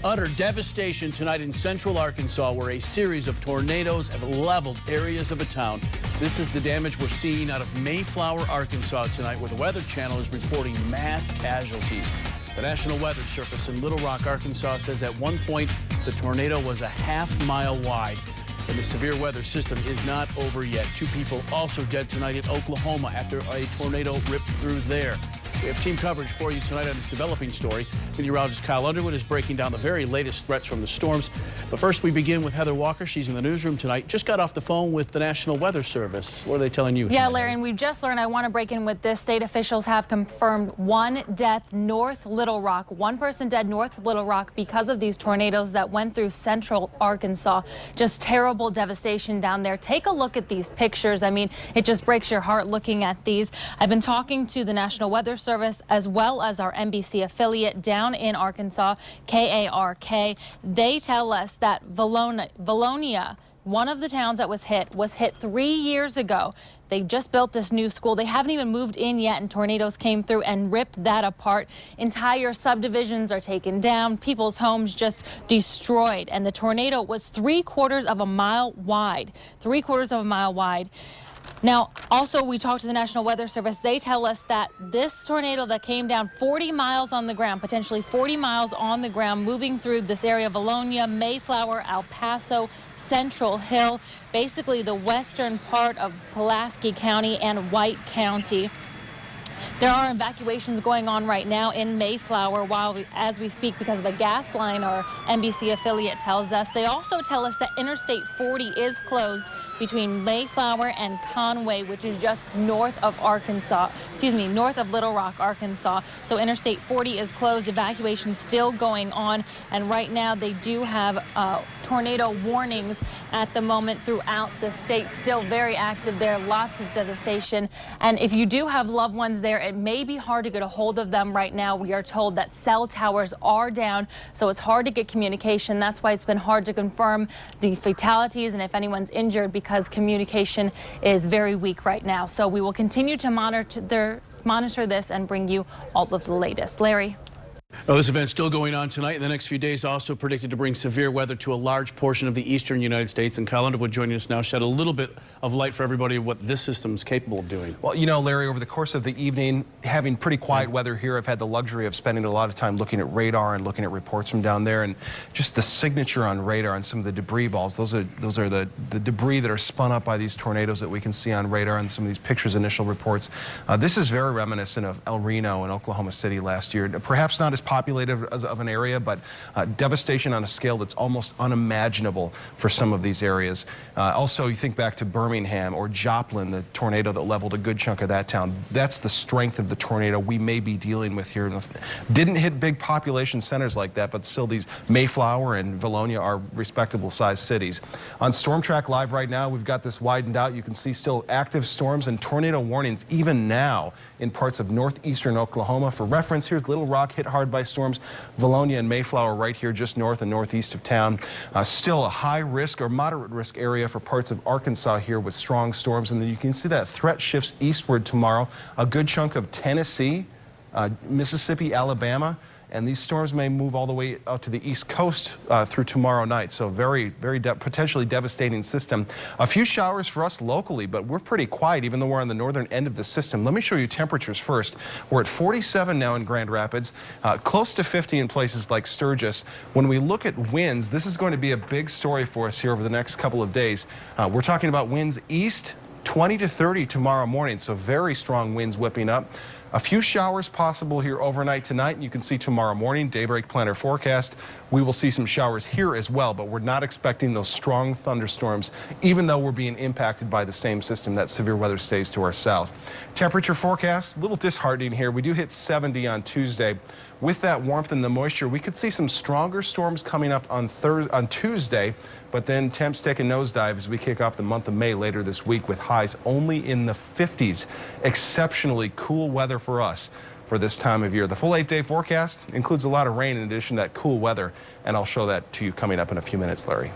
Utter devastation tonight in central Arkansas, where a series of tornadoes have leveled areas of a town. This is the damage we're seeing out of Mayflower, Arkansas tonight, where the Weather Channel is reporting mass casualties. The National Weather Service in Little Rock, Arkansas says at one point the tornado was a half-mile wide. And the severe weather system is not over yet. 2 people also dead tonight in Oklahoma after a tornado ripped through there. We have team coverage for you tonight on this developing story. Meteorologist Kyle Underwood is breaking down the very latest threats from the storms. But first, we begin with Heather Walker. She's in the newsroom tonight. Just got off the phone with the National Weather Service. What are they telling you? Yeah, Larry, and we've just learned, I want to break in with this. State officials have confirmed 1 death north Little Rock. 1 person dead north Little Rock because of these tornadoes that went through central Arkansas. Just terrible devastation down there. Take a look at these pictures. I mean, it just breaks your heart looking at these. I've been talking to the National Weather Service as well as our NBC affiliate down in Arkansas, KARK. They tell us that Valonia, one of the towns that was hit 3 years ago. They just built this new school. They haven't even moved in yet, and tornadoes came through and ripped that apart. Entire subdivisions are taken down, people's homes just destroyed. And the tornado was 3/4 of a mile wide. 3/4 of a mile wide. Now, also, we talked to the National Weather Service. They tell us that this tornado that came down 40 miles on the ground, potentially 40 miles on the ground, moving through this area of Valonia, Mayflower, El Paso, Central Hill, basically the western part of Pulaski County and White County. There are evacuations going on right now in Mayflower as we speak because of a gas line, our NBC affiliate tells us. They also tell us that Interstate 40 is closed between Mayflower and Conway, which is just north of north of Little Rock, Arkansas. So Interstate 40 is closed, evacuation still going on, and right now they do have tornado warnings at the moment throughout the state. Still very active there, lots of devastation. And if you do have loved ones there, it may be hard to get a hold of them right now. We are told that cell towers are down, so it's hard to get communication. That's why it's been hard to confirm the fatalities and if anyone's injured, because communication is very weak right now. So we will continue to monitor this and bring you all of the latest. Larry. Well, this event's still going on tonight. In the next few days, also predicted to bring severe weather to a large portion of the eastern United States. And Kyle Underwood joining us now shed a little bit of light for everybody what this system is capable of doing. Well, you know, Larry, over the course of the evening, having pretty quiet weather here, I've had the luxury of spending a lot of time looking at radar and looking at reports from down there, and just the signature on radar on some of the debris balls. Those are the debris that are spun up by these tornadoes that we can see on radar and some of these pictures, initial reports. This is very reminiscent of El Reno in Oklahoma City last year. Perhaps not as populated of an area, but devastation on a scale that's almost unimaginable for some of these areas. Also, you think back to Birmingham or Joplin, the tornado that leveled a good chunk of that town. That's the strength of the tornado we may be dealing with here. Didn't hit big population centers like that, but still these Mayflower and Valonia are respectable sized cities. On Storm Track Live right now, we've got this widened out. You can see still active storms and tornado warnings even now in parts of northeastern Oklahoma. For reference, here's Little Rock hit hard by storms. Valonia and Mayflower right here just north and northeast of town. Still a high risk or moderate risk area for parts of Arkansas here with strong storms. And then you can see that threat shifts eastward tomorrow. A good chunk of Tennessee, Mississippi, Alabama. And these storms may move all the way out to the east coast through tomorrow night. So very potentially devastating system. A few showers for us locally, but we're pretty quiet even though we're on the northern end of the system. Let me show you temperatures first. We're at 47 now in Grand Rapids, close to 50 in places like Sturgis. When we look at winds, this is going to be a big story for us here over the next couple of days. We're talking about winds east 20 to 30 tomorrow morning, so very strong winds whipping up. A few showers possible here overnight tonight, and you can see tomorrow morning, daybreak planner forecast. We will see some showers here as well, but we're not expecting those strong thunderstorms, even though we're being impacted by the same system. That severe weather stays to our south. Temperature forecast, a little disheartening here. We do hit 70 on Tuesday. With that warmth and the moisture, we could see some stronger storms coming up on Tuesday, but then temps take a nosedive as we kick off the month of May later this week with highs only in the 50s. Exceptionally cool weather for us for this time of year. The full 8-day forecast includes a lot of rain in addition to that cool weather, and I'll show that to you coming up in a few minutes, Larry.